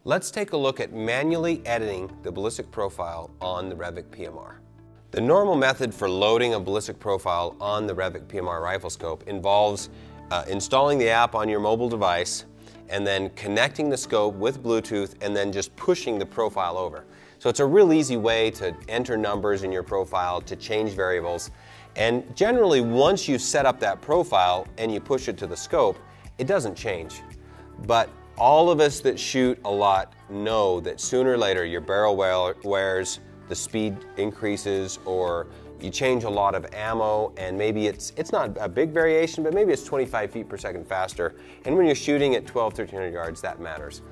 Let's take a look at manually editing the ballistic profile on the Revic PMR. The normal method for loading a ballistic profile on the Revic PMR rifle scope involves installing the app on your mobile device and then connecting the scope with Bluetooth and then just pushing the profile over. So it's a real easy way to enter numbers in your profile, to change variables, and generally once you set up that profile and you push it to the scope, it doesn't change. But all of us that shoot a lot know that sooner or later your barrel wears, the speed increases, or you change a lot of ammo, and maybe it's not a big variation, but maybe it's 25 feet per second faster. And when you're shooting at 1,200–1,300 yards, that matters.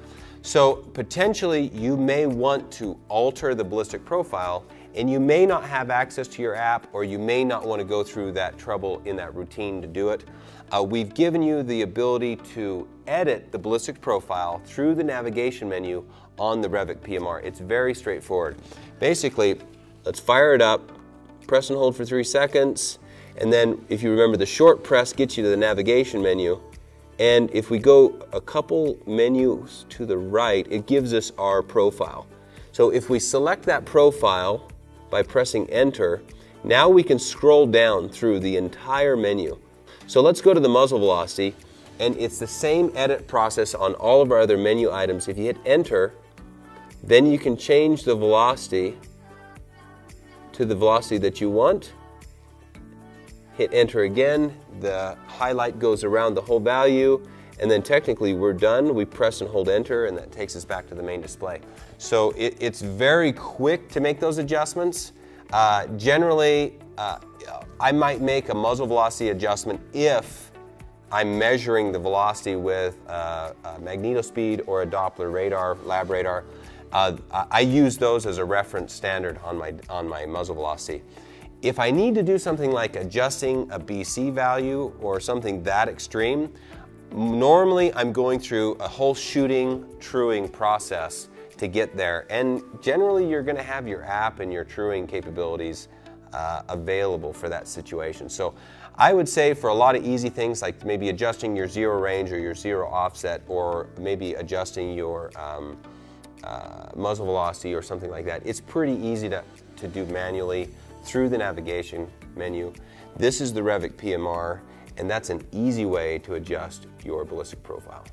So potentially you may want to alter the ballistic profile, and you may not have access to your app, or you may not want to go through that trouble in that routine to do it. We've given you the ability to edit the ballistic profile through the navigation menu on the Revic PMR. It's very straightforward. Basically, let's fire it up, press and hold for 3 seconds, and then if you remember, the short press gets you to the navigation menu. And if we go a couple menus to the right, it gives us our profile. So if we select that profile by pressing enter, now we can scroll down through the entire menu. So let's go to the muzzle velocity, and it's the same edit process on all of our other menu items. If you hit enter, then you can change the velocity to the velocity that you want. Hit enter again, the highlight goes around the whole value, and then technically we're done. We press and hold enter, and that takes us back to the main display. So it's very quick to make those adjustments. Generally, I might make a muzzle velocity adjustment if I'm measuring the velocity with a magnetospeed or a Doppler radar, lab radar. I use those as a reference standard on my muzzle velocity. If I need to do something like adjusting a BC value or something that extreme, normally I'm going through a whole shooting, truing process to get there. And generally you're going to have your app and your truing capabilities available for that situation. So I would say for a lot of easy things like maybe adjusting your zero range or your zero offset, or maybe adjusting your muzzle velocity or something like that, it's pretty easy to do manually through the navigation menu. This is the Revic PMR, and that's an easy way to adjust your ballistic profile.